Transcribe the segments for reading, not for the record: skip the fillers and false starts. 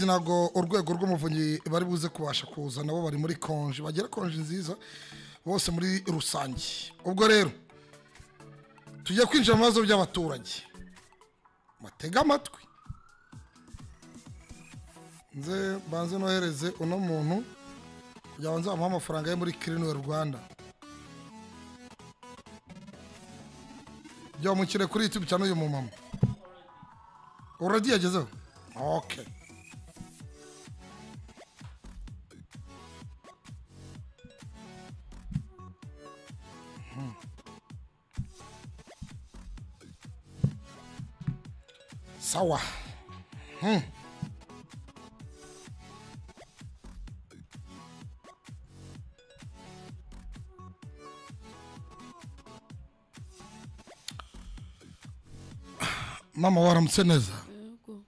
ndabizi nago urwego rw'umuvunyi bari buze kubasha kuza nabo bari muri konje bagera konje nziza bose muri rusange ubwo rero tujya kwinjira mu bibazo by'abaturage matega amatwi nze banze nohereze uno muntu kugira ngo nzamuhe amafaranga ye muri Clean Rwanda byo mukire kuri YouTube cyane uyu mumama already yagezeho okay sawa mama waramutse neza yego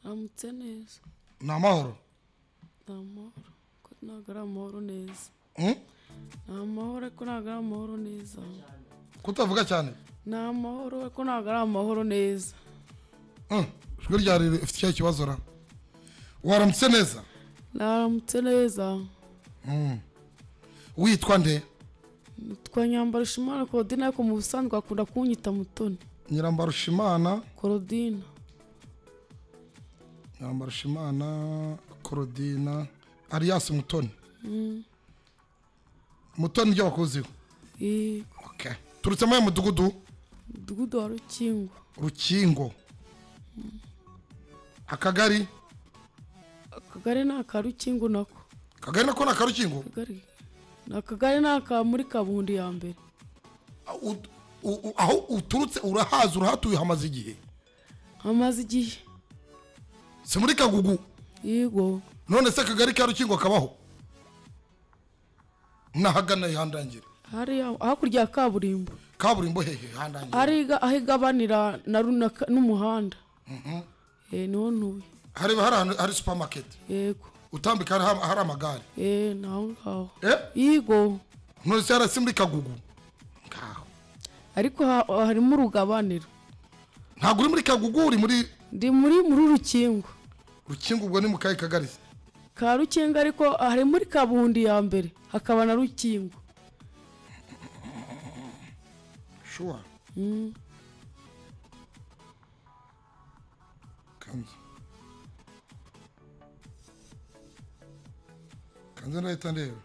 amutse neza namahoro ko nagara amahoro neza namahoro ko nagara amahoro neza kutavuga cyane namahoro ko nagara amahoro neza shwe ryari ufite cyo kibazo ra waramutse neza naramutse neza witwa nde Nyambarushimana Claudine ariko mu busanzwe akunda kunyita Mutoni Nyambarushimana Claudine Nyambarushimana Claudine alias Mutoni Mutoni ryo bakuziho okay turutse mu mudugudu wa Rukingo akagari na Karukingo nako kagari nako na Karukingo akagari naka muri Kabundi ya mbere aho uturutse urahaza urahatuye hamaze igihe se muri Kagugu yego none se akagari ka Rukingo kabaho nahagana yandangira hari hakurya kaburimbo hehe handangira ariga ahigabanira na runaka n'umuhanda niho ntuye hari supermarket yego utambika hari amagare naho ngaho yego none se yarasi muri Kagugu ngaho ariko harimo urugabaniro ntago uri muri Kagugu uri ndi muri Rukingo ubwo ni mu kayi kagari ka Rukingo ariko hari muri Kabundi ya mbere hakaba na Rukingo sure kanze ndahita ndeba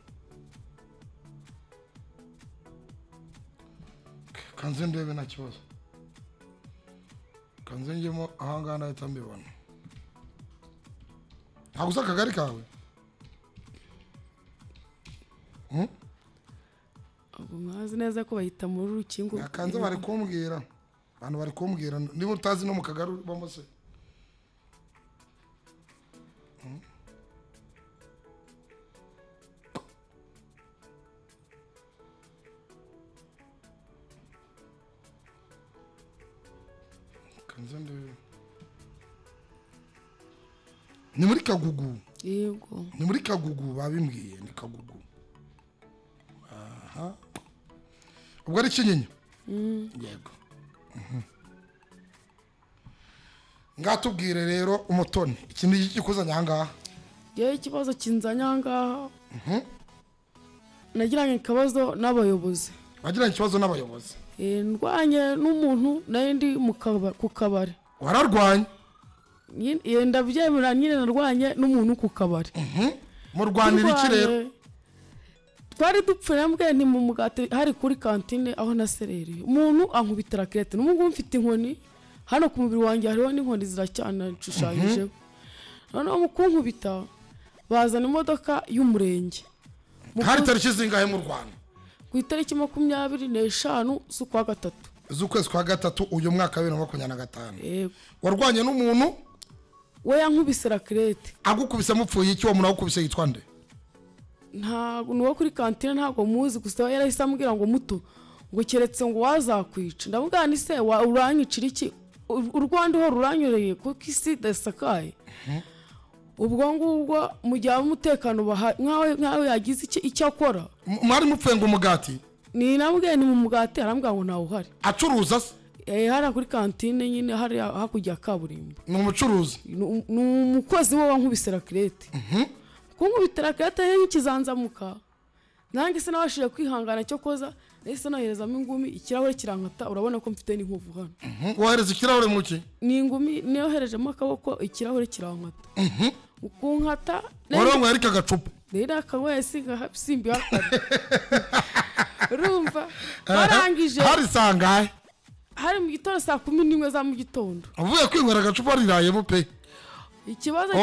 kanze ndebe nta kibazo kanze njyemo ahangana ndahita mbibona ntabwo uzi akagari kawe abo mwazi neza ko bahita muri Rukingo kanze bari kumbwira abantu bari kumbwira niba utazi no mu kagari ubamo se kanze ndebe ni muri Kagugu yego ni muri Kagugu babimbwiye ni Kagugu aha ubwo ari Kinyinya yego ngatubwire rero Umutoni ikintu gikuzanya hangaha yewe ikibazo kinzanya hangaha nagiranye ikibazo n'abayobozi ndwanye n'umuntu nayendi ku kabari wararwanye ndabyemera nyine narwanye n'umuntu ku kabari murwanira iki rero twari dupfuye mbwe ni mu mugati hari kuri kantine aho naserereye umuntu ankubitira kirete n'umugabo mfite inkoni hano ku mubiri wanjye hariho n'inkoni ziracyanashushanyijeho noneho mu kunkubita bazana imodoka y'umurenge hari tariki zingahe mu Rwanda ku itariki 25 z'ukwa gatatu z'ukwezi kwa gatatu uyu mwaka wa 2025 yego warwanye n'umuntu we yankubise rakirete agukubise mupfuye iki wo munagukubise yitwa nde ntago nuwo kuri kantine ntago muzi gusa yarahise ambwira ngo muto ngo keretse ngo wazakwica ndavuga ni se uranyicira iki urwanda ho ruranyoreye kuko isi desakaye ubwo ngubwo mu gihe umutekano nkawe yagize icyo akora mwari mupfuye ngo umugati ni nabwe ni mu mugati arambwira ngo ntawe uhari acuruza hara kuri kantine nyine hari hakujya kaburimbo ni umucuruzi ni umukozi we wankubise rakirete kunkubita rakirete nk'ikizanzamuka nange se nabashije kwihangana cyo koza nahise noherezamo ingumi ikirahure kirankata urabona ko mfite n'inkovu hano wohereza ikirahure mu ki ni ingumi niyoherejemo akaboko ikirahure kirankata ukunkata warongo yarika agacupa rero akawesi gasimbi hakari urumva barangije hari sangahe hari mu gitondo saa 11 za mu gitondo uvuye kwinywera agacupa rirayemo pe ikibazo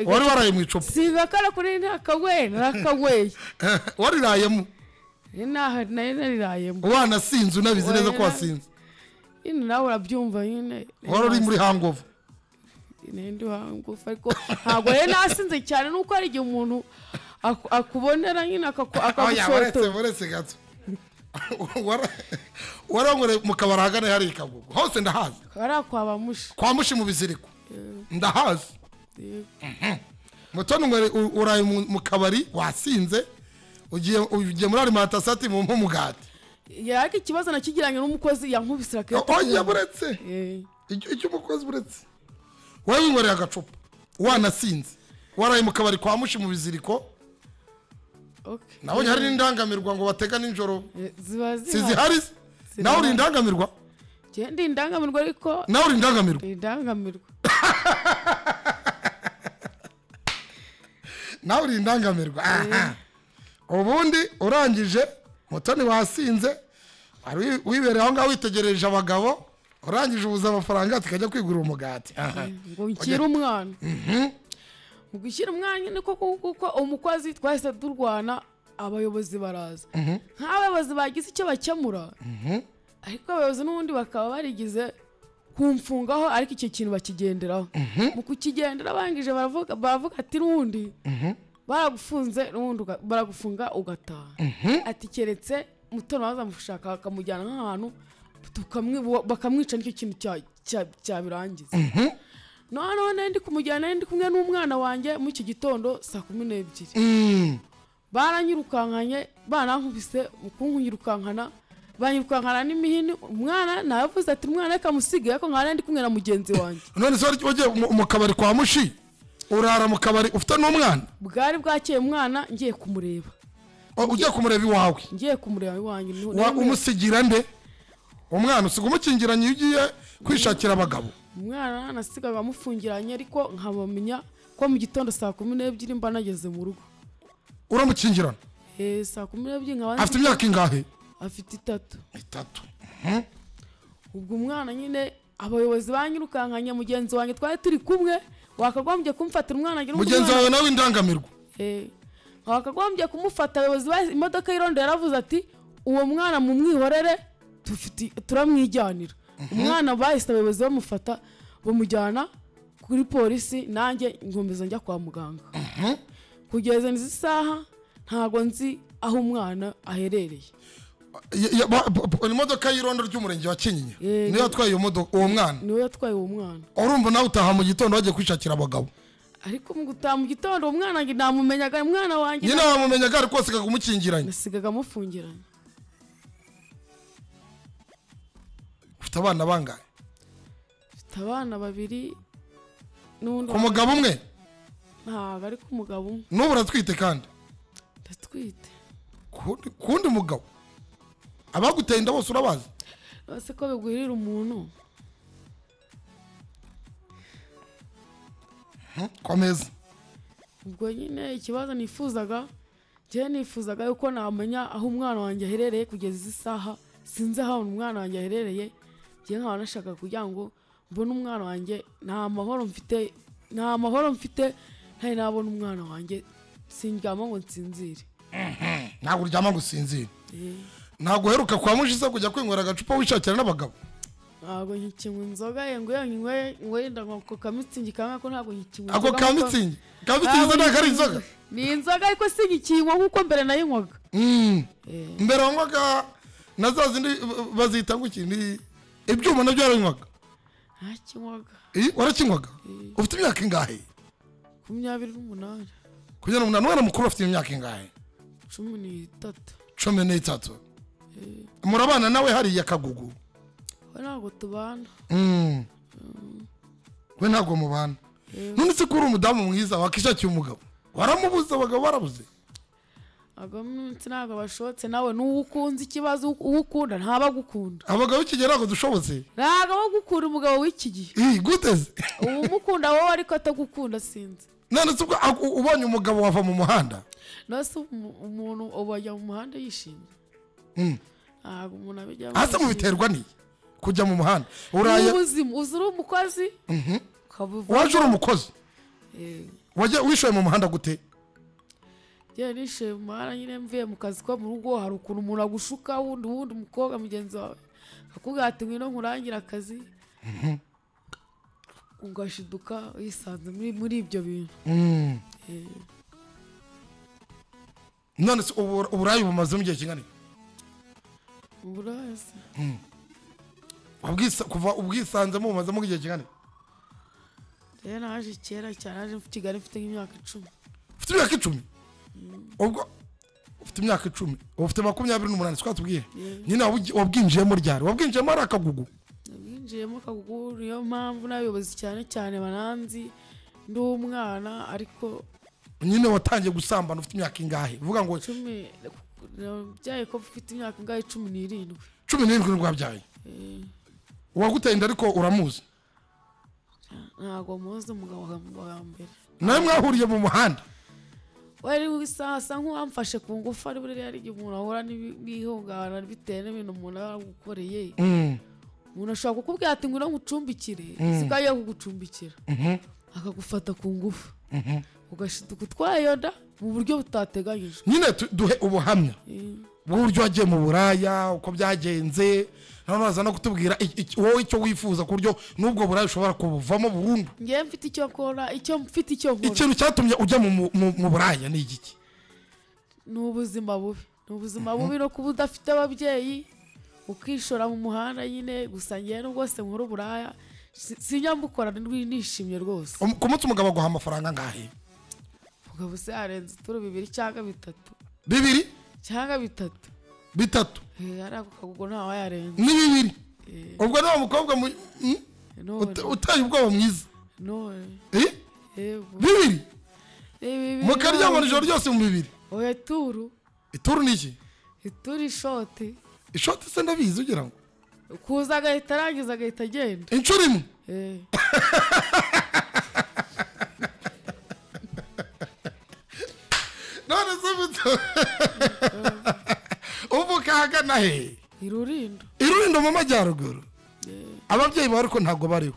wari waraye mu icupa siga kara kuri ntakagwe nakagwe warirayemo narirayemo wana sinzi unabizi neza ko wasinze ine nawe urabyumva nyine wari uri muri hangover ndi hangover ariko ntabwo rero nasinze cyane nuko ari igihe umuntu akubonera nyine akagusoto waretse gato warongore mu kabara hagane hari ikagugu hose ndahazi ara kwaba mushi kwa mushi mu biziriko ndahazi mutoni ngwe uraye mu kabari wasinze ugiye muri alimentation mu mugati yaka ikibazo nakigiranye n'umukozi yankubise rakete oya buretse icyo umukozi buretse wawe ngoreye agacupa wanasinze waraye mu kabari kwa mushi mu biziriko okay nabonye hari n'indangamirwa ngo batega ninjoro zihari nawe uri indangamirwa je ndi indangamirwa ariko nawe uri indangamirwa nawe uri indangamirwa ubundi urangije mutoni wasinze wibereye aho ngaho witegereje abagabo urangije ubuza amafaranga tukajya kwigurira umugati ngo nkira umwana mu gushyira umwanya niko kuko umukozi twahise turwana abayobozi baraza nk'abayobozi bagize icyo bakemura ariko abayobozi n'ubundi bakaba barigize kumfungaho ariko icyo kintu bakigenderaho mu kukigendera bangije baravuga ati n'ubundi baragufunze n'ubundi baragufunga ugataha ati keretse mutoni waza mushaka bakamujyana nk'ahantu bakamwica nicyo kintu cyabirangiza none ndi kumujyana ndi kumwe n'umwana wanjye mu iki gitondo saa 12 baranyirukankanye banankubise mukunyirukankana banyirukankana n'imihini umwana navuze ati umwana akamusige ariko nkana ndi kumwe na mugenzi wanjye none se wagiye mu kabari kwa mushi urara mu kabari ufite n'umwana bwari bwakeye umwana ngiye kumureba ugiye kumureba iwawe ngiye kumureba iwanjye umusigira nde umwana usiga umukingiranye iyo ugiye kwishakira abagabo umwana nasigaga amufungiranye ariko nkabamenya ko mu gitondo saa 12 mba nageze mu rugo uramukingirana saa 12 nkaba afite imyaka ingahe afite 3 ubwo umwana nyine abayobozi banyirukankanye mugenzi wanjye twari turi kumwe wakagombye kumfatira umwana ngira mugenzi wawe nawe indangamirwa wakagombye kumufata abayobozi imodoka y'irondo yaravuze ati uwo mwana mu mwihorere turamwijyanira umwana bahise abayobozi bamufata bamujyana kuri polisi nanjye ngomeza njya kwa muganga kugeza izi saha ntago nzi aho umwana aherereye imodoka y'irondo ry'umurenge wa Kinyinya niyo yatwaye uwo mwana niyo yatwaye uwo mwana urumva nawe utaha mu gitondo wagiye kwishakira abagabo ariko mu gutaha mu gitondo umwana ngi namumenyaga umwana wanjye nyine wamumenyaga ariko asigaga umukingiranye nasigaga amufungiranye ufite abana bangahe ufite abana 2 n'undi ku mugabo umwe ntabwo ari ku mugabo umwe n'ubu uratwite kandi ndatwite kundi mugabo abaguteye inda bose urabazi bose ko bigwirira umuntu komeza ubwo nyine ikibazo nifuzaga yuko namenya aho umwana wanjye aherereye kugeza izi saha sinzi aho umwana wanjye aherereye njye nkaba nashaka kugira ngo mbone umwana wanjye nta mahoro mfite ntari nabona umwana wanjye sindyama ngo nsinzire ntabwo uryama ngo usinzire ntabwo uheruka kwa mushize kujya kwinywera agacupa wishakira n'abagabo ntabwo nkikinywa inzoga ngo ndako kamitsingi kamwe ko ntabwo nkikinywa ako kamitsingi ntabwo ari inzoga ni inzoga ariko singikinywa nkuko mbere nayinywaga mbere wanywaga na za zindi bazita ngo iki ibyuma nabyo yaranywaga ntakinywaga warakinywaga ufite imyaka ingahe 28 kugira ngo umwana mukuru afite imyaka ingahe 13 13 murabana nawe hari yakagugu we ntabwo tubana we ntabwo mubana none se kuri umudamu mwiza wakishakiye umugabo waramubuze abagabo barabuze agamutse ntabwo bashotse nawe n'uwo ukunze ikibazo uwo ukunda ntabagukunda abagabo iki gihe ntabwo dushobotse ntabwo bagukunda umugabo w'iki gihe guteze ubu umukunda wowe ariko atagukunda sinzi none se ubonye umugabo wava mu muhanda nose umuntu ubajya mu muhanda yishimye ntabwo umuntu abijyamo hasi mu biterwa ni kujya mu muhanda ubuzima uzira umukozi waje uri umukozi wishoye mu muhanda gute njyewe nishoye mu muhanda nyine mvuye mu kazi ko mu rugo hari ukuntu umuntu agushuka wundi umukobwa mugenzi wawe akakubwira ati ngwino nkurangira akazi ugashiduka wisanze muri ibyo bintu none se uburayi bumaze mu gihe kingana uburayi kuva ubwisanzemo bumaze mu gihe kingana rero naje kera cyane naje mfite Kigali mfite nk'imyaka 10 ufite imyaka 10 ubwo ufite imyaka 10 ufite 28 twatubwiye nyine wabwinjiyemo ryari wabwinjiyemo ari akagugu nabwinjiyemo akagugu niyo mpamvu n'abayobozi cyane cyane bananzi ndi umwana ariko nyine watangiye gusambana ufite imyaka ingahe uvuga ngo 10 byaye ko ufite imyaka ingahe 17 nibwo wabyaye waguteye inda ariko uramuzi ntabwo muzi umugabo wa mbere nawe mwahuriye mu muhanda wari wisasa nk'uwamfashe ku ngufu ari buri yari umuntu ahora n'ihungabana bitewe n'ibintu umuntu yagukoreye umuntu ashobora kukubwira ati ngwino ngucumbikire sikaye kugucumbikira akagufata ku ngufu ugashiduka utwaye nda mu buryo butateganyijwe nyine duhe ubuhamya bw'uburyo wagiye mu buraya uko byagenze none waza no kutubwira wowe icyo wifuza ku buryo n'ubwo buraya ushobora kubuvamo burundu ngiye mfite icyo nkora ikintu cyatumye ujya mu buraya ni igiki ni ubuzima bubi no kuba udafite ababyeyi ukishora mu muhanda nyine gusa ngiye n'ubwo se nkora uburaya sinyambukora nishimye rwose ku munsi umugabo aguha amafaranga angahe umugabo se yarenze ituro 2 cyangwa 3 2 cyangwa 3 ariko kagugo nta wayarenze ni 2 ubwo nawe mukobwa utaye ubwoba mwiza none 2 mukaryama ijoro ryose mu 2 oya ituru ni iki ituru ishoti se ndabizi ugira ngo kuza agahita arangiza agahita agenda inshuro imwe none se buto uvuka hagana he irurindo mu majyaruguru ababyeyi bawe ariko ntabwo bariho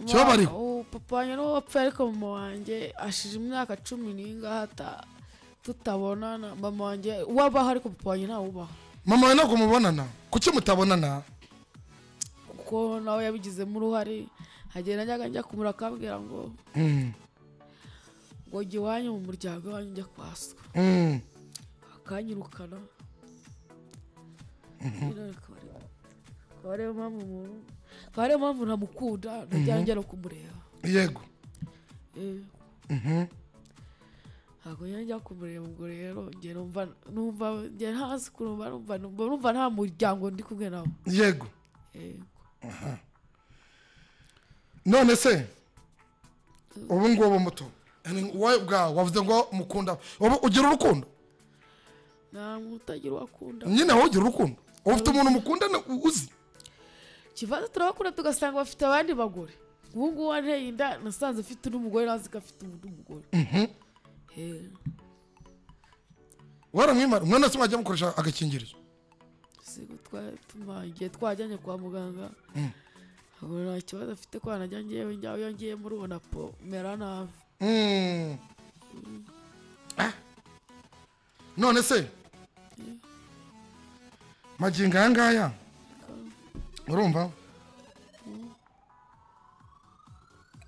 cyo bariho papa wanjye n'uwo wapfuye ariko mama wanjye ashije imyaka 10 n'ingahata tutabonana mama wanjye wabaho ariko papa wanjye ntawe ubaho mama we ntabwo mubonana kuki mutabonana kuko nawe yabigizemo uruhare hagenda njya kumura akambwira ngo ngo jya iwanyu mu muryango wanyu njya kwaswa akanyirukana kare mpamvu ntamukunda najya no kumureba yego ntabwo njya kumureba ubwo rero njye numva njye hasi numva nta muryango ndi kumwe nawe yego none se ubu ngubu muto wowe ubwawe wavuze ngo mukunda ugira urukundo ntabwo utagira uwakunda nyine wowe ugira urukundo ufite umuntu mukundana uzi kibazo turabakunda tugasanga bafite abandi bagore ubu ngubu wanteye inda nasanze afite n'umugore nazi ko afite undi mugore waramwimara umwana se mwajya mukoresha agakingirizo igihe twajyanye kwa muganga nta kibazo afite ko wanajya ngewe iyo ngiye muri ubu napo mera nabi none se magingo aya ngaya urumva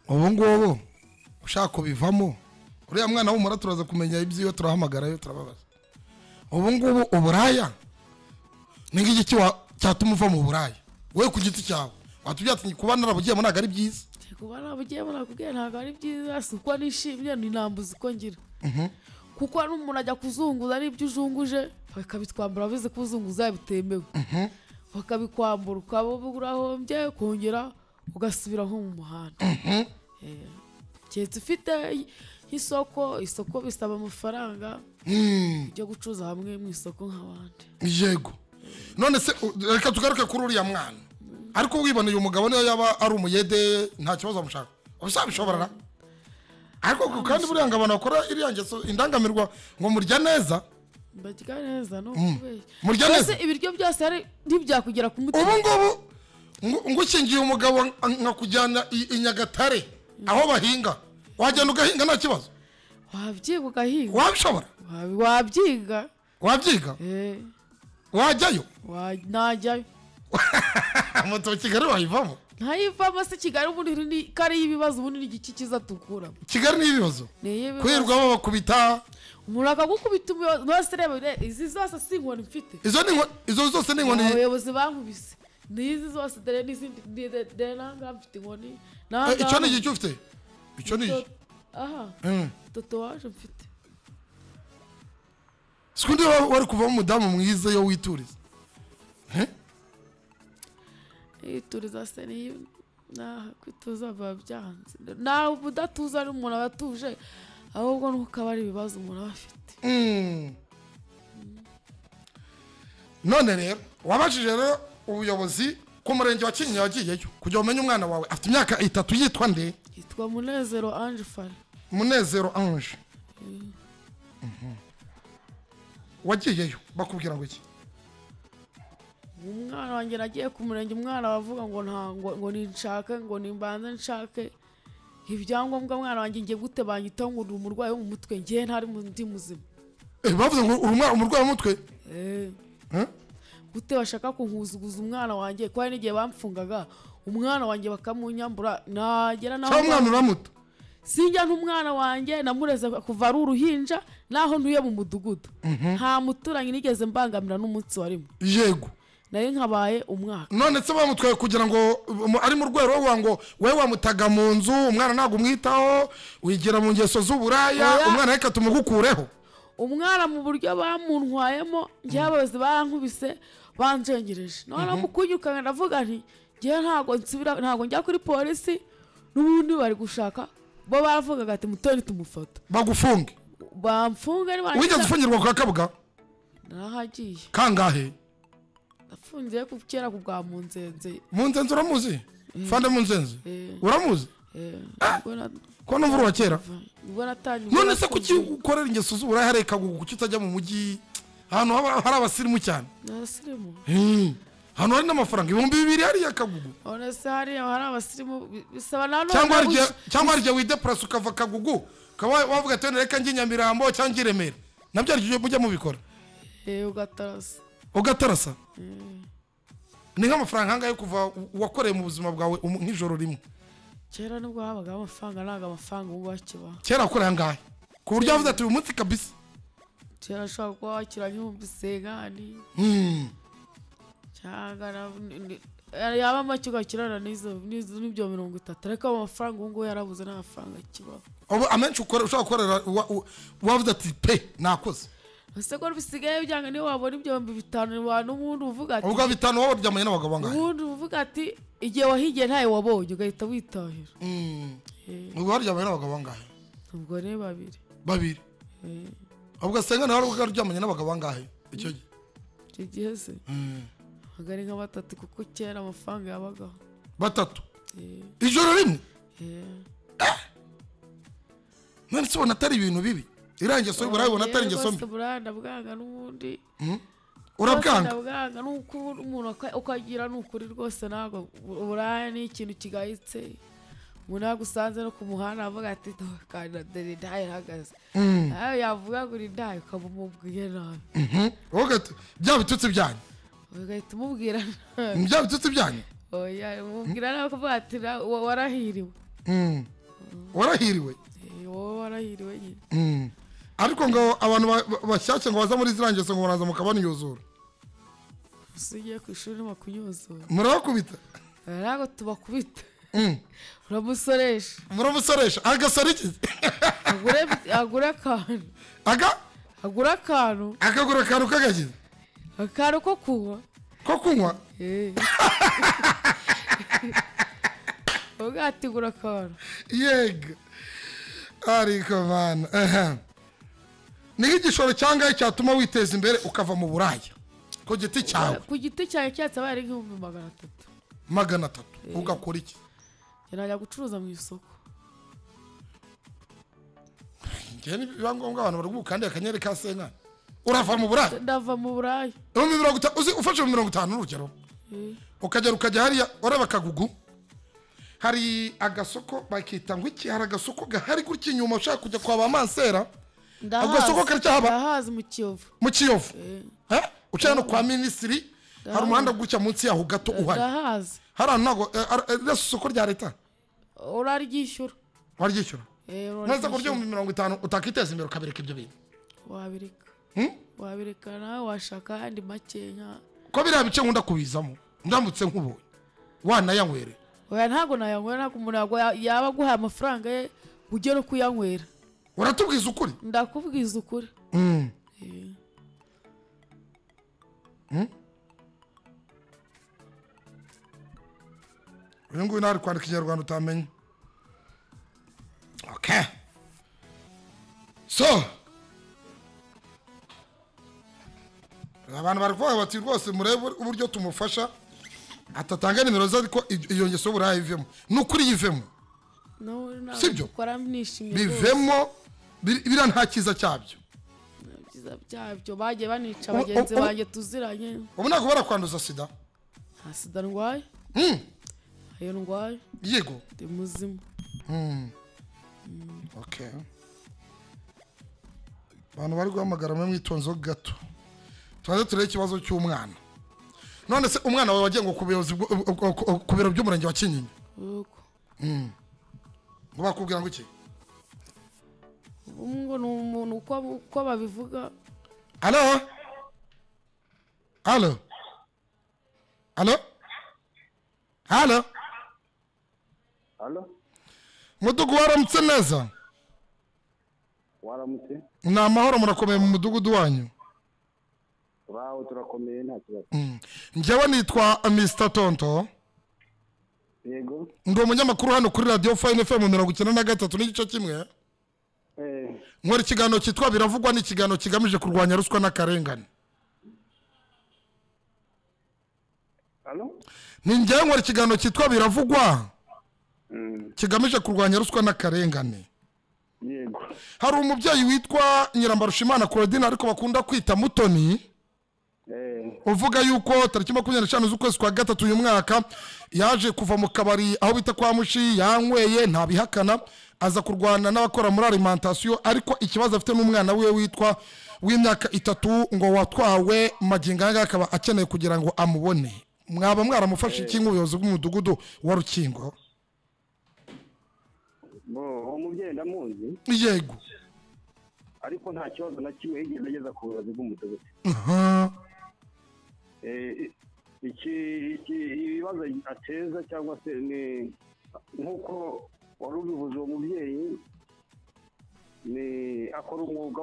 ubu ngubu ushaka kubivamo uriya mwana w'umura turaza kumenya iby'iyo turahamagarayo turababaza ubu ngubu uburaya ni ngiki cyatuma uva mu buraya wowe ku giti cyawe watubyatinye kuba narabugiyemo ntabwo ari byiza kuba narabugiyemo nakubwiye ntabwo ari byiza si uko nishimye ninambuza uko ngira kuko n'umuntu ajya kuzunguza n'ibyo ujunguje bakabitwambura bize ko uzunguza bitemewe bakabikwambura ukaba urahombye kongera ugasubira nko mu muhanda keretse ufite isoko bisaba amafaranga yo gucuruza hamwe mu isoko nk'abandi yego none se reka tugaruke kuri uriya mwana ariko wiboneye umugabo niyo yaba ari umuyede nta kibazo amushaka ubisabishobora ariko kandi buriya ngo abantu bakora iriya ngeso indangamirwa ngo murya neza barya neza no kubeshya murya neza ibiryo byose ari ntibyakugera ku mutima ubu ngubu ngushingiye umugabo nkakujyana i Nyagatare aho bahinga wagenda ugahinga nta kibazo wabyiga ugahinga wabishobora wabyiga wajyayo najyayo moto Kigali wayivamo ntayivamo se Kigali ubundi ni kari y'ibibazo ubundi ni igiki kiza tukura Kigali ni ibibazo kwirwa babakubita umuntu akagukubita bose reba izi zose si inkoni mfite izo zose ni inkoni abayobozi bankubise n'izi zose dore n'izindi dore nanga mfite inkoni icyo ni igiki ufite icyo ni aha tatuwaje mfite sikundi wari kuvamo umudamu mwiza yo wituriza ituriza se ni kwituza babyanze nawe ubudatuza ari umuntu abatuje ahubwo nuko aba ari ibibazo umuntu aba afite none rero wabajije rero ubuyobozi ku murenge wa Kinyinya wagiyeyo kugira umenye umwana wawe afite imyaka 3 yitwa nde yitwa Munezero Ange Fari Munezero Ange wagiyeyo bakubwira ngo iki umwana wanjye nagiye ku murenge umwana bavuga ngo ngo ninshake ngo nimbanze nshake ibyangombwa mwana wanjye ngiye gute banyita ngo uri umurwayi wo mu mutwe ngiye ntari ndi muzima bavuze ngo uri umurwayi wo mu mutwe gute bashaka kunkuzuguza umwana wanjye kwa n'igihe bamfungaga umwana wanjye bakamunyambura nagera naho umwana uramuta sinjya n'umwana wanjye namureze kuva ari uruhinja naho ntuye mu mudugudu nta muturanyi nigeze mbangamira n'umunsi warimo yego naye nkabaye umwaka none se bamutwaye kugira ngo ari mu rwego rwo ngo we wamutaga mu nzu umwana ntago umwitaho wigira mu ngeso z'uburaya umwana reka tumugukureho umwana mu buryo bamuntwayemo njye abayobozi bankubise banjengereje none mukunyukana ndavuga nti ngiye ntago njya kuri polisi n'ubundi bari gushaka bo baravugaga ati mutoni tumufata bagufunge bamfunga ni bari wigeze ufungirwa kwa Kabuga nahagiye kangahe afungiye ku kera ku bwa Munzenze uramuzi fande Munzenze uramuzi ko numva wa kera none se kuki ukorera ingeso z'uburaya hareka kuki utajya mu mujyi ahantu hari abasirimu cyane abasirimu hano hari n'amafaranga 2,000 hariya Kagugu none se hari abasirimu bisaba nano cyangwa harya widepress ukava Kagugu ukaba wavuga ati reka njye Nyamirambo cyangwa Remera nabyo aricyo mujya mubikora ugatarasa ni nk'amafaranga hangaye kuva wakoreye mu buzima bwawe nk'ijoro rimwe kera nubwo habaga amafaranga naga amafaranga ubu bakiba kera wakoreye hangaye ku buryo wavuze ati uyu munsi kabisa kera ashaka kuba wakira nk'ubisengani cyangwa yaba make ugakirana n'ibyo 30 ariko amafaranga ubu ngubu yarabuze n'amafaranga kibaho amenshi ushaka gukorera wavuze ati pe nakoze ese ko bisigaye byanga niyo wabona ibyo 5,000 n'ubundi uvuga ati ubwo 5 wowe ryamanye n'abagabo bangahe ubundi uvuga ati igihe wahigiye ntaye wabonye ugahita witahira ubwo ryamanye n'abagabo bangahe ubwo ne babiri ubwo senga nawe ubwo ryamanye n'abagabo bangahe icyo gihe se agari nka 3 kuko kera amafaranga yabagaho 3 ijoro rimwe none se ubona atari ibintu bibi irangiye so burabona atari ingeso mbi buranda bwanga n'ubundi urabwanga bwanga nuko umuntu ukagira n'ukuri rwose nago buraya ni ikintu kigayitse umuntu yagusanze no ku muhanda avuga ati kandi dore ndaye hagaze ayo yavuga ngo uri ndaye ukamubwiye nabi ugati bya bitutsi byanyu ugahita umubwira bya bitutsi byanyu oya umubwira nawe kuvuga ati warahiriwe warahiriwe wowe warahiriwe nyine ariko ngo abantu bashyashye ngo baza muri zirangeso ngo baraza mukabana yuzura usigiye ku ishuri makunyuzura murabakubita ntabwo tubakubita uramusoresha agasora iki agura akantu agura akantu kagagize akantu ko kunywa ko kunywa ugatigura kora yego ariko bana ni igishoro cyangwa cyatuma witeza imbere ukava mu buraya ku giti cyawe ku giti cyawe cyatse bari 300 ugakora iki yanajya gucuruza mu isoko ngene bibangombwa abantu bari gukandi akanyere ka senga urava mu buraya ndava mu buraya uzi ufashe 50 urugero ukajya hariya ureba Kagugu hari agasoko bakita ngo iki hari agasoko gahari gutya inyuma ushaka kujya kwa ba Mansera agasoko karacahaba ndahazi mu Kiyovu ucana no kwa ministry hari umuhanda gutya munsi yaho gato uhari ndahazi hari nago isoko rya leta uraryishyura neza ko ryo 50 utakiteza imbere ukabireka ibyo bintu wabireka nawe washaka andi makenya ko biriya bice nkunda kubizamo ndamutse nkubonye wanayanywere oya ntago nayanywera ntago umuntu yaba guha amafaranga ye ujye no kuyanywera uratubwiza ukuri ndakubwiza ukuri uyu nguyu ntari kwandika ikinyarwanda utamenye okay so abantu bari kuvuga bati rwose murebe uburyo tumufasha atatanga nimero ze ariko iyo ngeso burayi ivemo n'ukuri yivemo sibyo bivemo bira nta kiza cyabyo bagiye banica bagenzi banjye tuziranye ubu nako barakwanduza sida nta sida ndwaye ayo ndwaye yego ndi muzima okay abantu bari guhamagara mu mwitonzo gato twaje tureke ikibazo cy'umwana none se umwana wawe wagiye ngo ku biro by'umurenge wa Kinyinya ngo bakubwira ngo iki ngo ni umuntu uko babivuga Allo Mudugu waramutse neza waramutse ni amahoro murakomeye mu mudugudu wanyu baho turakomeye nta kibazo njyewe nitwa Mr Tonto yego ndi umunyamakuru hano kuri Radio Fine FM 93 n'igice kimwe nkora ikiganiro cyitwa biravugwa n'ikiganiro kigamije kurwanya ruswa n'akarengane ni njyewe nkora ikiganiro cyitwa biravugwa kigamije kurwanya ruswa n'akarengane yego hari umubyeyi witwa Nyirambarushimana Claudine ariko bakunda kwita Mutoni uvuga yuko tariki 25 z'ukwezi kwa gatatu uyu mwaka yaje kuva mu kabari aho bita kwa Mushi yanyweye ntabihakana aza kurwana n'abakora muri alimentation ariko ikibazo afite n'umwana we witwa w'imyaka 3 ngo watwawe maginganga akaba akeneye kugira ngo amubone mwaba mwaramufashe iki nk'ubuyobozi bw'umudugudu wa Rukingo umubyeyi ndamuzi yego ariko nta kibazo na kimwe yigeze ageza ku buyobozi bw'umudugudu ibibazo ateza cyangwa se ni nk'uko wari ubivuze uwo mubyeyi ni akora umwuga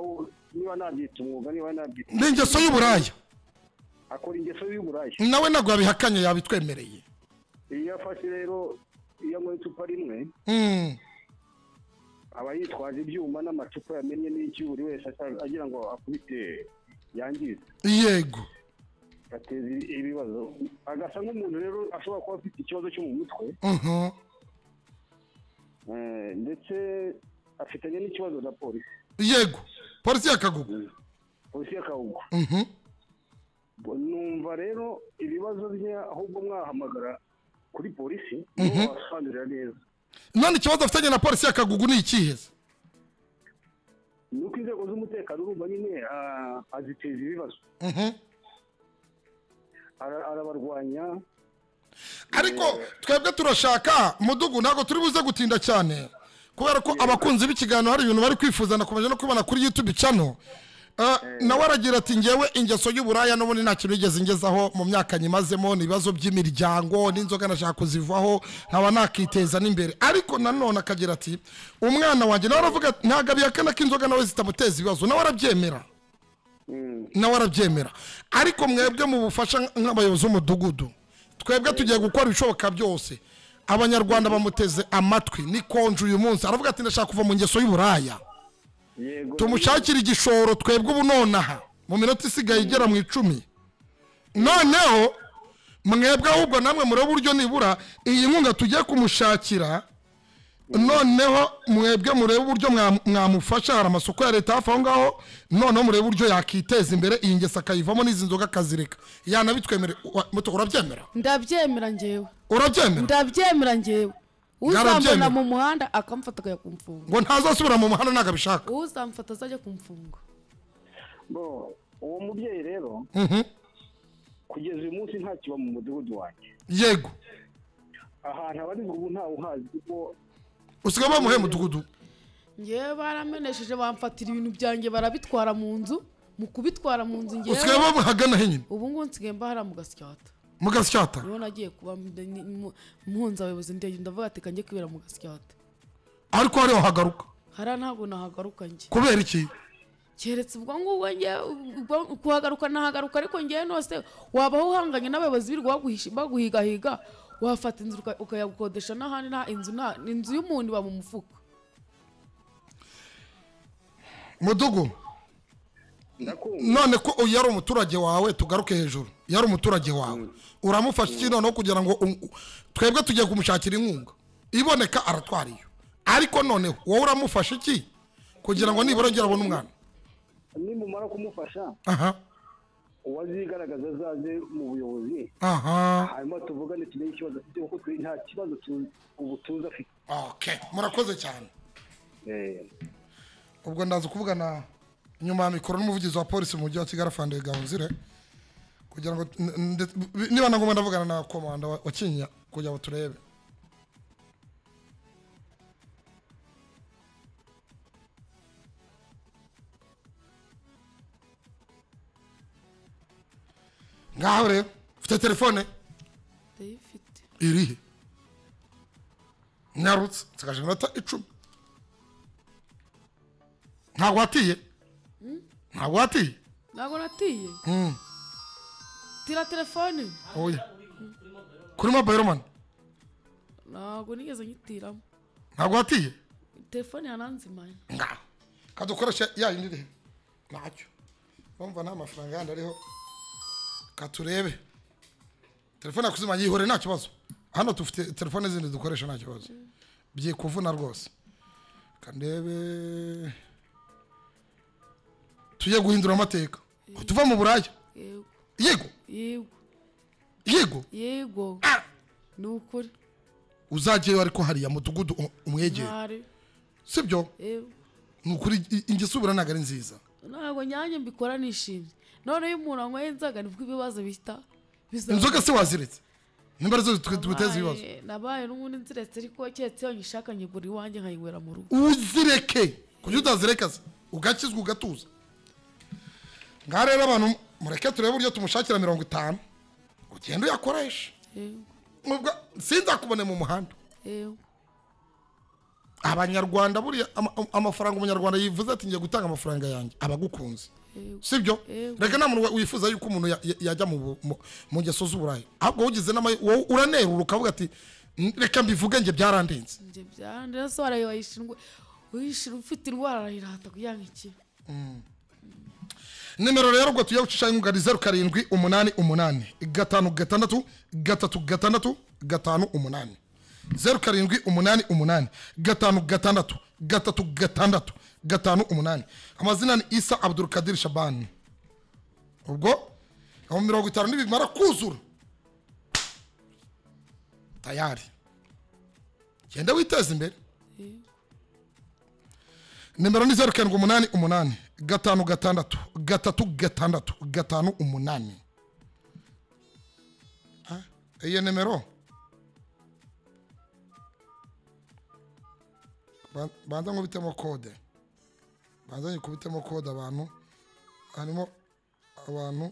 niba nabyita umwuga niba nabyita n'ingeso y'uburaya akora ingeso y'uburaya nawe ntabwo yabihakanye yabitwemereye iyo afashe rero iyo anywa icupa rimwe aba yitwaje ibyuma n'amacupa yamennye n'iki buri wese agira ngo akubite yangize yego ateza ibibazo agasa nk'umuntu rero ashobora kuba afite ikibazo cyo mu mutwe ndetse afitanye n'ikibazo na polisi yego polisi ya Kagugu numva rero ibibazo bye ahubwo mwahamagara kuri polisi wasobanurira neza none ikibazo afitanye na polisi ya Kagugu ni ikiheze nuko inzego z'umutekano urumva nyine aziteza ibibazo arabarwanya ariko twebwe turashaka mudugu ntago turi buze gutinda cyane kubera ko abakunzi b'ikiganiro hari ibintu bari kwifuza nakomeje no kubona kuri YouTube channel nawe aragira ati ngewe ingeso y'uburaya n'ubundi nta kintu yigeze ingezaho mu myaka nyimazemo n'ibibazo by'imiryango n'inzoga nashaka kuzivaho nkaba nakiteza n'imbere ariko nanone akagira ati umwana wanjye nawe aravuga ntago abihakana ko inzoga nawe zitamuteza ibibazo nawe arabyemera nawe arabyemera ariko mwebwe mu bufasha nk'abayobozi b'umudugudu twebwe tugiye gukora ibishoboka byose abanyarwanda bamuteze amatwi ni konje uyu munsi aravuga ati ndashaka kuva mu ngeso y'uburaya tumushakira igishoro twebwe ubu nonaha mu minota isigaye igera mu 10 noneho mwebwe ahubwo namwe murebe uburyo nibura iyi nkunga tugiye kumushakira noneho mwebwe murebe uburyo mwamufasha hari amasoko ya leta hafi aho ngaho noneho murebe uburyo yakiteza imbere iyi ngesa akayivamo n'izi nzoga akazireka yanabitwemere urabyemera ndabyemera njyewe urabyemera ndabyemera njyewe uzambona mu muhanda akamfata akajya kumfunga ngo ntazasubira mu muhanda ntabwo abishaka uzamfata azajya kumfunga uwo mubyeyi rero kugeza uyu munsi nta kiba mu mudugudu wanjye yego ahantu abari ubu ntawe uhazi kuko usigaye bamuhe mudugudu ngewe baramenesheje bamfatira ibintu byanjye barabitwara mu nzu mu kubitwara mu nzu ngewe usigaye bamuhagana he nyine ubu ngubu nsigaye mbahara mu gasyata mu gasyata niho nagiye kuba mpunze abayobozi ndavuga ati kanjye kwibera mu gasyata ariko hariho hagaruka hariya ntabwo nahagaruka njye kubera iki keretse ubwo ngubwo kuhagaruka nahagaruka ariko ngewe nose wabaho uhanganye n'abayobozi birirwa baguhigahiga wafata inzu ukayagukodesha n'ahandi nta inzu y'umuntu iba mu mufuka mudugu none ko uyu yari umuturage wawe tugaruke hejuru yari umuturage wawe uramufasha iki noneho kugira ngo twebwe tugiye kumushakira inkunga iboneka aratwariyo ariko noneho wowe uramufasha iki kugira ngo nibura ngera abone umwana nimumara kumufasha uwazigaragaza azaze mu buyobozi hanyuma tuvugane turebe ikibazo afite kuko nta kibazo ubu tuzi afite murakoze cyane ubwo ndaza kuvugana nyuma ya mikoro n'umuvugizi wa polisi mu mujyi wa Kigali Afande Gahunzire kugira ngo niba nagomba ndavugana na komanda wa Kinyinya kugira ngo turebe ngaho rero ufite telefone ndayifite irihe nyarutse nsigaje iminota 10 ntabwo watiye ntabwo natiye tira telefone oya kuri mobile money ntabwo nigeze nyitiramo ntabwo watiye telefone yananzimanye ngaho kadukoresha ya yindi irihe ntacyo bumva nta mafaranga yandi ariho katurebe telefone yakuzima yihore nta kibazo hano tufite telefone zindi dukoresha nta kibazo bye kuvuna rwose kandebe tuye guhindura amateka tuva mu buraya yego nukuri uzagiye ariko hariya mudugudu umwegere sibyo nukuri ingisubira ntago ari nziza ntabwo nyanjye mbikora nishimye none iyo umuntu anyweye inzoga nibwo ibibazo bihita inzoga se waziretse nimba arizo tuguteza ibibazo nabaye n'ubundi nziretse ariko keretse iyo nyishaka nyigura iwanjye nkayinywera mu rugo uzireke kuko utazireka se ugakizwa ugatuza ngaho rero abantu mureke turebe uburyo tumushakira 50 ugenda uyakoresha sinzakubone mu muhanda abanyarwanda buriya amafaranga umunyarwanda yivuze ati ngiye gutanga amafaranga yanjye abagukunze sibyo reka nta muntu wifuza yuko umuntu yajya mu ngeso z'uburayi ahubwo ugize wowe uranerura ukavuga ati reka mbivuge njye byarandenze so wayishira ufite indwara arahirata kugira ngo iki nimero rero ubwo tugiye gucisha inkunga ni 0788 5 6 3 6 0788 5 6 3 amazina ni Isa Abdul Kadir Shaban ubwo aho 50 nibimara kuzura tayari genda witeze imbere nimero ni 0788 5 6 3 6 iyo nimero banza nkubitemo kode abantu harimo abantu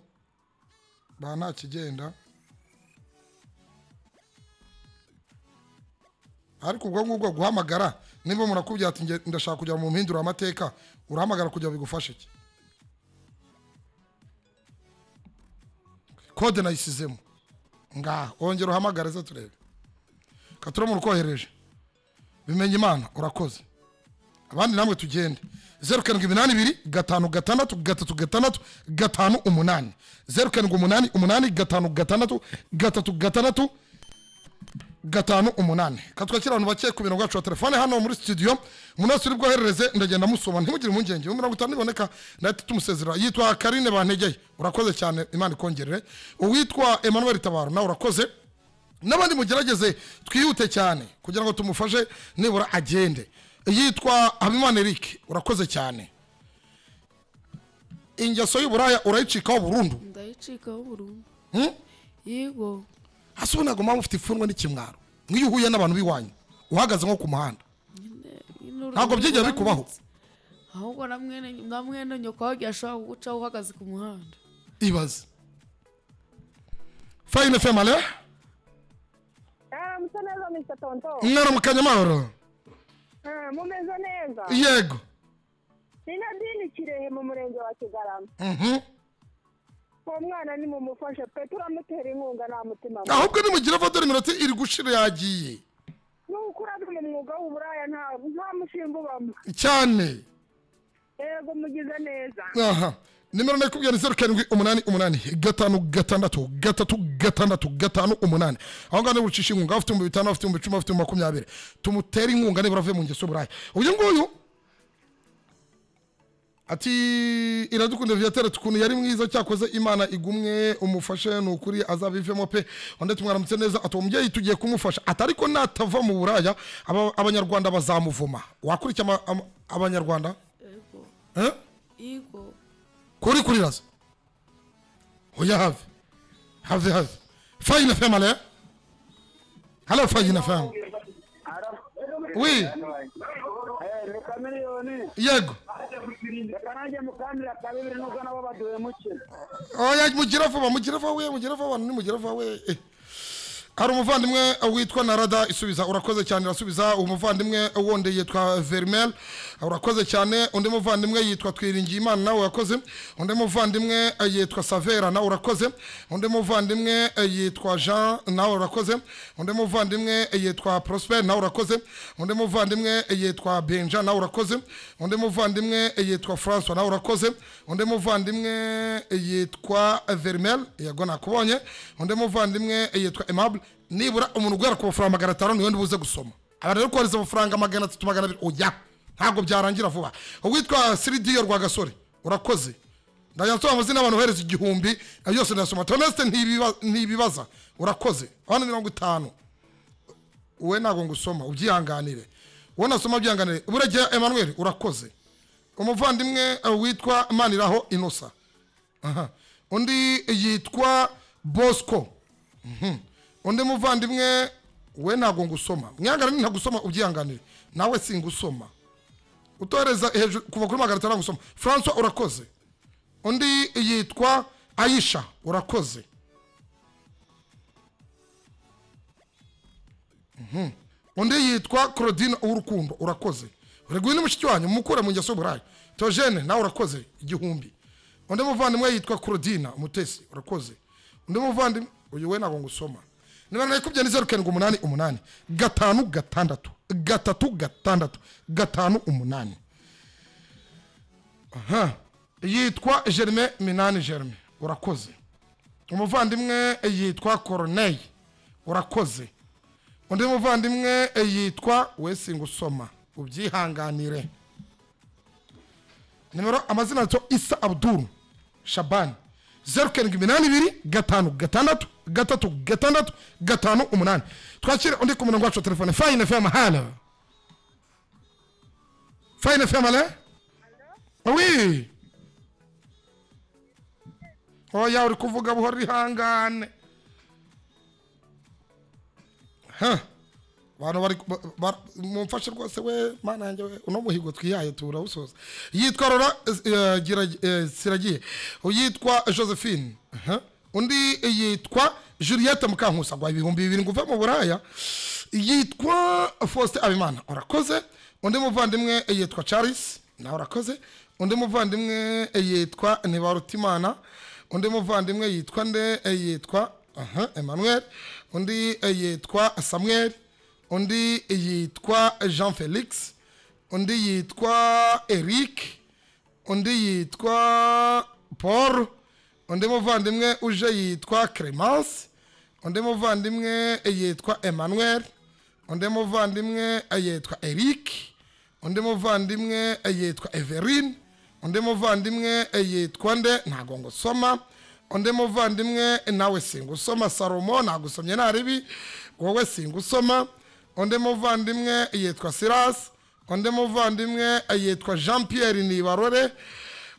ba nta kigenda ariko ubwo ngubwo guhamagara nimba murakubwira ati ndashaka kujya mu mpindura amateka urahamagara kugira bigufashe iki kode nayisizemo ngaha ongera uhamagare zo turebe katuramo urukohereje bimenye Imana urakoze abandi namwe tugende 0782 5 6 3 6 5 8 0788 5 6 8 katwakira abantu bake ku mirongo yacu ya telefone hano muri studio munasi uri bwoherereze ndagenda musoma ntimugire impungenge 50 iboneka ndahita tumusezera yitwa Karine Bantegeye urakoze cyane Imana ikongerere uwitwa Emmanuel Tabaro nawe urakoze n'abandi mugerageze twihute cyane kugira ngo tumufashe nibura agende yitwa Habimana Eric urakoze cyane ingeso y'uburaya urayicikaho burundu ndayicikaho burundu yego asubunago mpamvu ufite ifunwa n'ikimwaro nk'iyo uhuye n'abantu biwanyu uhagaze nko ku muhanda ntabwo byigera bikubaho ahubwo namwene nyoko wagiye ashobora kugucaho uhagaze ku muhanda ibaze Fine FM ale musaneza Mr. Tonto mwara mukanyamahoro mumeze neza yego nina dini Kirehe mu murenge wa Kigarama umwana ni mumufashe pe turamutera inkunga nta mutima ahubwo nimugira vadori minota iri gushira yagiye nukura mu mwuga w'uburaya nta mushinga ubamo cyane yego mugize neza aha nimero nakubwira 0788 aho ngane bucisha inkunga afite mu 5 afite mu 10 afite mu 20 tumutera inkunga nibura ave mu ngeso buraya uyu nguyu ati iradukunda viatere tukuntu yari mwiza cyakoze Imana igumwe umufashe nukuri azabivemo pe onde tumwaramutse neza atomubyeyi tugiye kumufasha atariko natava mu buraya abanyarwanda bazamuvuma wakurikira abanyarwanda yego yego kuri raza oya have Fine FM ale hello Fine FM oui yego kananje mukandira kabiri nuko nabo baduye mukira oya mugira vuba ni mugira vuba we hari umuvandimwe witwa Narada isubiza urakoze cyane rasubiza umuvandimwe wonde yitwa Vermel urakoze cyane undi muvandimwe yitwa Twiringiye Imana nawe urakoze undi muvandimwe yitwa Savera nawe urakoze undi muvandimwe yitwa Jean nawe urakoze undi muvandimwe yitwa Prosper nawe urakoze undi muvandimwe yitwa Benja nawe urakoze undi muvandimwe yitwa François nawe urakoze undi muvandimwe yitwa Vermel yego nakubonye undi muvandimwe yitwa Aimable nibura umuntu gwera ku mafaranga 500 niwe ndibuze gusoma aba rero kwariza amafaranga 300 oya ntago byarangira vuba uwitwa 3D rwa gasore urakoze ndayansoma amazina abantu hereza igihumbi yose ndasoma Toneste ntibibaza urakoze 50 uwe nago ngusoma ubyihanganire wona soma byanganire burege Emmanuel urakoze umuvandimwe witwa Maniraho Inosa aha undi yitwa Bosco undi muvandimwe we nago ngusoma mwangara ni ntagusoma ubyihanganire nawe singusoma utoreza hejuru kuva kuri 500 ngusoma François urakoze undi yitwa Aisha urakoze undi yitwa Claudine urukundo urakoze uregwe ni mushiki wanyu mukura mu ngeso burayi Togene nawe urakoze igihumbi undi muvandimwe yitwa Claudine Mutesi urakoze undi muvandimwe uyu we nago ngusoma niba nakubye ni 0788 5 aha yitwa Germain Minani Germain urakoze umuvandimwe yitwa Corneille urakoze undi muvandimwe yitwa Wesingusoma ubyihanganire nimero amazina cyo Isa Abdul Shaban 0782 twakire undi ku murongo wacu telefone Fine FM hala Fine FM hala oui oya uri kuvuga buhori hangane abantu bari mumfashe rwose we mana yanjye we uno muhigo twihaye turawusoza yitwa Rora Siragiye yitwa Josephine undi yitwa Juliette Mukankusa gwa 2000 nguva mu buraya yitwa Faustin Abimana urakoze undi muvandimwe yitwa Charles na urakoze undi muvandimwe yitwa Nibarutimana undi muvandimwe yitwa nde yitwa Emmanuel, undi yitwa Samuel, undi yitwa Jean Felix, undi yitwa Eric, undi yitwa Paul, undi muvandimwe uje yitwa Clemence, undi muvandimwe yitwa Emmanuel, undi muvandimwe yitwa Eric, undi muvandimwe yitwa Everine, undi muvandimwe yitwa nde ntago ngusoma, undi muvandimwe nawe singusoma Salomo nagusomye naribi wowe singusoma, undi muvandimwe yitwa Silas, undi muvandimwe yitwa Jean Pierre Nibarore,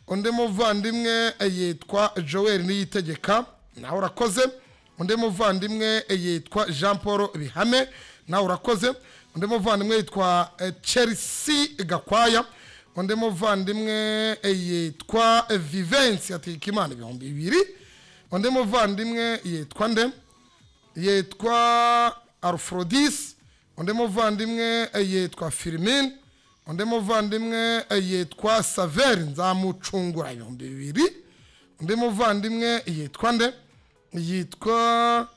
undi muvandimwe yitwa Joel Niyitegeka nawe urakoze, undi muvandimwe yitwa Jean Paul Bihame nawe urakoze, undi muvandimwe yitwa Chelsea Gakwaya, undi muvandimwe yitwa Vivence Atikimana 200, undi muvandimwe yitwa nde yitwa Alfrodis, undi muvandimwe yitwa Firmin, undi muvandimwe yitwa Saver Nzamucungura 200, undi muvandimwe yitwa nde yitwa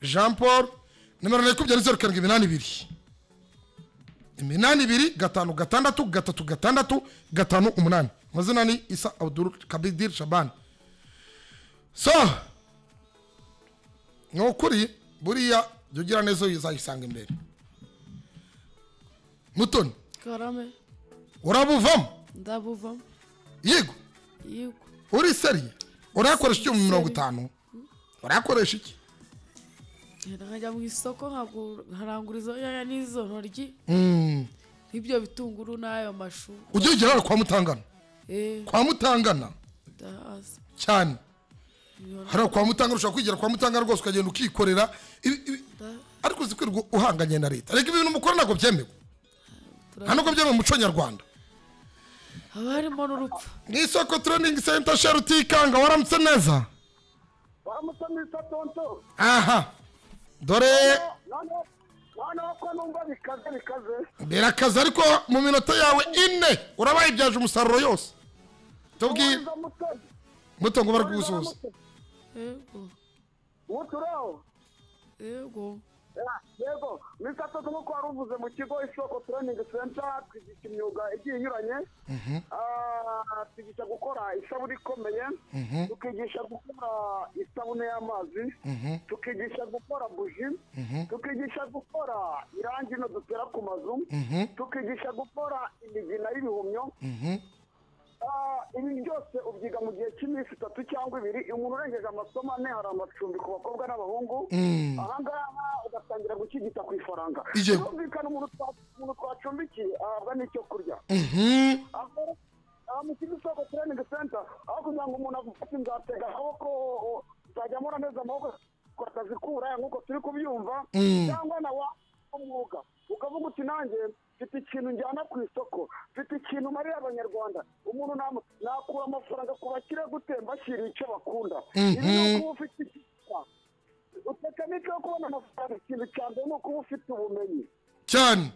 Jean Paul. Nimero nakubye ari 082 82 gatanu gatandatu gatatu gatandatu gatanu umunani. Mazina ni Isa Abdul Kabidir Shaban. So nokuri buriya jogira nezo yizayisanga imbere. Mutoni karame urabuvamo ndabuvamo yego uri seri urakoresha icyo mu 50 urakoresha iki nkajya mu isoko nkaranguriza yaya n'izo ntoryi ibyo bitunguru n'ayo mashu ujye ugera kwa Mutangana kwa Mutangana cyane hari kwa Mutangana ushaka kwigira kwa Mutangana rwose ukagenda ukikorera ariko uzikwirwa uhanganye na leta reka ibintu mukora nako byemewe hano ko byemewe mu muco nyarwanda abarimo n'urupfu n'isoko training center Sharutikanga waramutse neza waramutse neza tonto aha dore none ko numva bikaze birakaze ariko mu minota yawe ine urabaye ibyaje umusaruro yose tubwire muto ngo barigusuza yego uturaho yego misatatu nkuko waruvuze mu kigo isoko training center twigisha imyuga igiye inyuranye twigisha gukora isabune ikomeye, tukigisha gukora isabune y'amazi, tukigisha gukora buji, tukigisha gukora irangi no dutera ku mazu, tukigisha gukora imigina y'ibihumyo. Ibi byose ubyiga mu gihe cy'iminsi 3 cyangwa 2. Umuntu urengeje amasomo ane hari amacumbi ku bakobwa n'abahungu. Ahangaha ugatangira gukigita ku ifaranga. Birumvikana umuntu twacumbikiye ahabwa n'icyo kurya. Mu kigo isoko training center aho kugira ngo umuntu afate nzatega amaboko nzajya mura neza amaboko kwatazikura nk'uko turi kubyumva, cyangwa nawa umwuga ukavuga uti nanjye mfite ikintu njyana ku isoko, mfite ikintu mariya abanyarwanda, umuntu nakura amafaranga ku bakire gutemba ashyira icyo bakunda. Ibi uko ufite utekanike yo kubona amafaranga, ikintu cya mbere ni ukuba ufite ubumenyi cyane.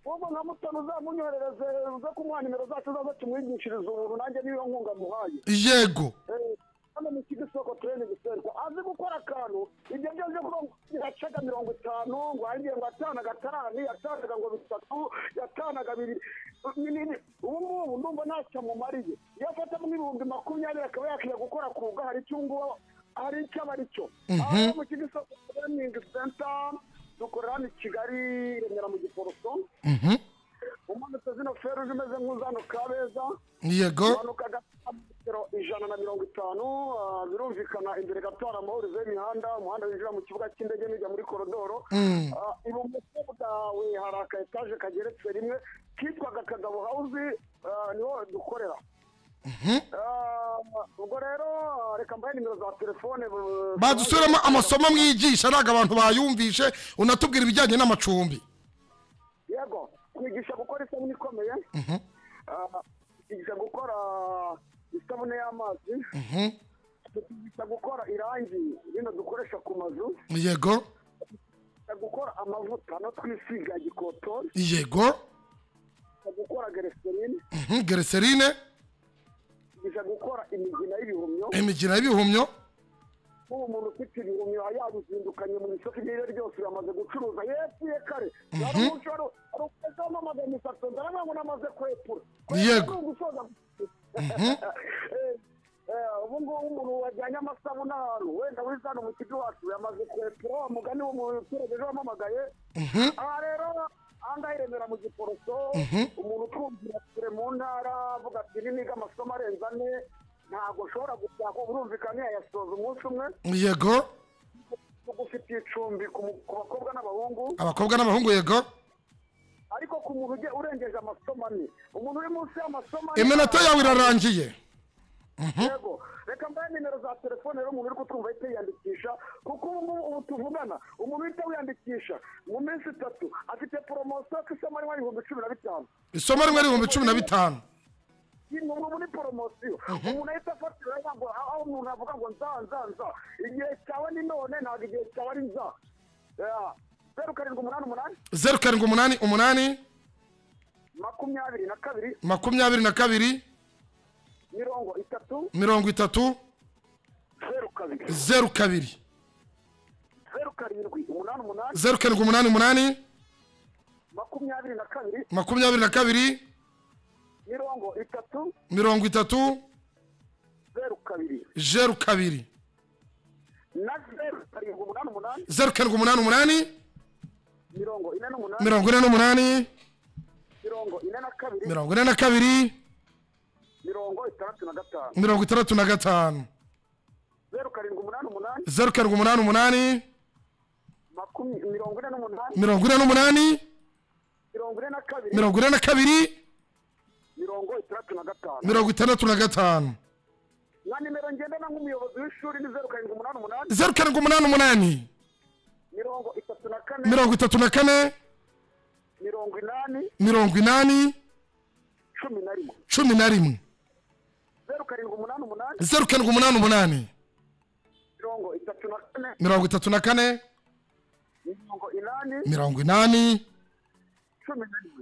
Ubu nka Mutoni uzamunyorereze uze kumuha nimero zacu zaza tumwigishiriza ubuntu, nanjye niyo nkunga muhaye. Yego hano mu kigo isoko training center azi gukora akantu ibyo byo kugacaga 50 ngo agiye ngo atanaga tarani yatanaga ngo 3 yatanaga 2. Ubu ndumva ntacyo mumariye yafata mu 2020 akaba yakiye gukora kuga hari cyungo hari icyo bari cyo. Aho mu kigo isoko training center dukorera ni Kigali Remera mu Giporoso. Umuntu zino fero zimeze nk'uzano Kabeza. Yego metero 150 birumvikana imbere gatwara amahurizo y'imihanda, umuhanda winjira mu kibuga cy'indege n'ijya muri korodoro. Ibumoso bwawe hari aka etaje kageretse rimwe kitwaga Kagabo House, niho dukorera. Ubwo rero reka mbaye nimero za telefone badusubiramo amasomo mwigisha naga abantu bayumvishe, unatubwira ibijyanye n'amacumbi. Yego kwigisha gukora isabune ikomeye, kwigisha gukora isabune y'amazi, kwigisha gukora irangi rino dukoresha ku mazu. Yego gukora amavuta no twisiga gikotori. Yego gukora glycerine. Glycerine kwigisha gukora imigina y'ibihumyo. imikino y'ibihumyo nk'ubu umuntu ufite ibihumyo yabizindukanye mu isoko iryo ryose yamaze gucuruza yepfuye kare hari umunsi wari ukwezi wamamaza imisatsi ndarabona ngo namaze kwepfura Yego. ubu ngubu umuntu wajyanye amasabune ahantu wenda wiza hano mu kigo wacu yamaze kwepfura wa mugani w'umuturage ejo wamamagaye aha rero ahangaha i Remera mu Giporoso umuntu utumvira kure mu ntara avuga ati niga amasomo arenze ane ntabwo ushobora gushaka urumvikana yayasoza umunsi umwe yego ufite icumbi ku bakobwa n'abahungu abakobwa n'abahungu yego ariko ku muntu urengeje amasomo ane umuntu uri munsi y'amasomo iminota yawe irarangiye yego reka mbaye nimero za telefone rero umuntu uri kutumva ahita yiyandikisha kuko ubu tuvugana umuntu uhita wiyandikisha mu minsi 3 afite poromosiyo ku isomo rimwe ibihumbi 15 isomo rimwe ibihumbi 15 muri poromosiyo umuntu ahita afatira ntabwo aho umuntu avuga ngo nza igihe cyawe ni none ntabwo igihe cyawe ari nza 0788 0788 22 30 02 0788 22 30 02 na 0788 48 48 42 65 0788 48 42 65 na nimero ngendana nk'umuyobozi w'ishuri ni 0788 0788 34 80 11 0788 34 80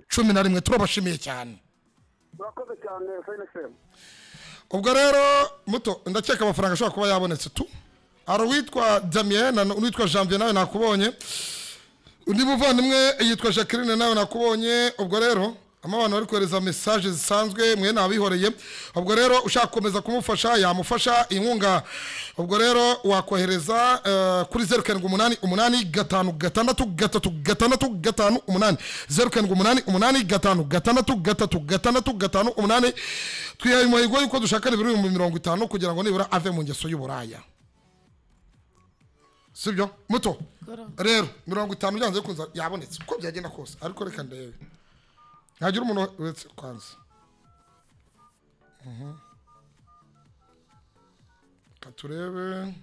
11 turabashimiye cyane murakoze cyane FNFM ubwo rero muto ndakeka amafaranga ashobora kuba yabonetse tu ari witwa Damien na witwa Janvier nawe nakubonye undi muvandimwe yitwa Jacqueline nawe nakubonye ubwo rero amabana bari kohereza message zisanzwe mwe nabihoreye ubwo rero ushaka komeza kumufasha yamufasha inkunga ubwo rero wakohereza kuri 0788 0788 twihaye umuhigo yuko dushaka ibiro 50 kugira ngo nibura ave mu ngeso y'uburaya sibyo muto rero 50 byanze kunza yabonetse uko byagenda kose ariko reka ndebe ntagira umuntu wese kwanza katurebe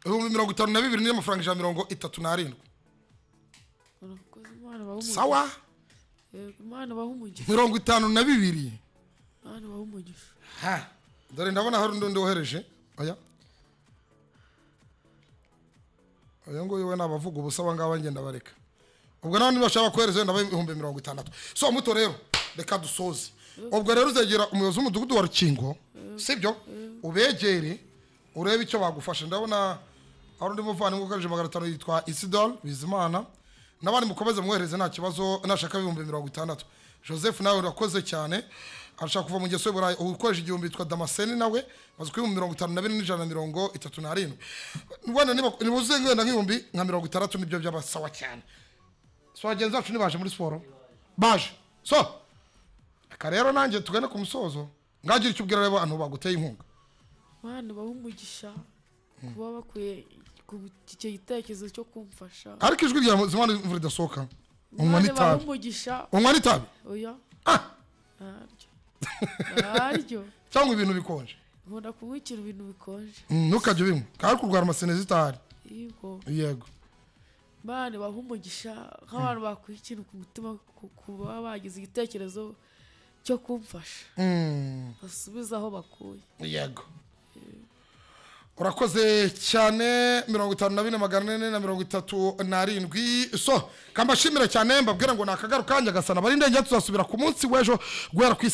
ibihumbi 52 niyo mafaranga 137 sawa Imana bahumugisha 52 Imana bahumugisha ha dore ndabona hari undi wohereje oya ngo yewe nabavuga ubusaba ngaba ngenda bareka ubwo nawe nibashaka kohereza ndabaye ibihumbi 60 so muto rero reka dusoze ubwo rero uzegera umuyobozi w'umudugudu wa Rukingo sibyo ubegere urebe icyo bagufasha ndabona ari undi muvana ngo kaje 500 yitwa Isidore Bizimana nabandi mukomeze mwohereze nta kibazo nashaka ibihumbi 60 Joseph nawe urakoze cyane arashaka kuva mu ngeso y'uburayi ukoresha igihumbi yitwa Damascene nawe maze ku 52 Rwanda nibuze ngenda nk'ibihumbi nka 60 nibyo byabasawa cyane so agenza zacu nibaje muri sport baje so akarero nanjye tugane ku musozo ngagira icyo ubwira rebo abantu baguteye inkunga Imana bahumugisha kuba bakuye ku cyo gitekerezo cyo kumfasha ariko ijwi rya Zimana imvura idasohoka unywa n'itabi unywa n'itabi oya aryo cyangwa ibintu bikonje nkunda kumwikira ibintu bikonje ntukajye bimwe kandi kurwara amasenezitari yego Imana bahumugisha nk'abantu bakuye ikintu ku mutima kuba bagize igitekerezo cyo kumfasha basubiza aho bakuye yego urakoze cyane 54,437 so kambashimira cyane mbabwira ngo nakagaruka kanya gasana bari ndenge tuzasubira ku munsi w'ejo guhera ku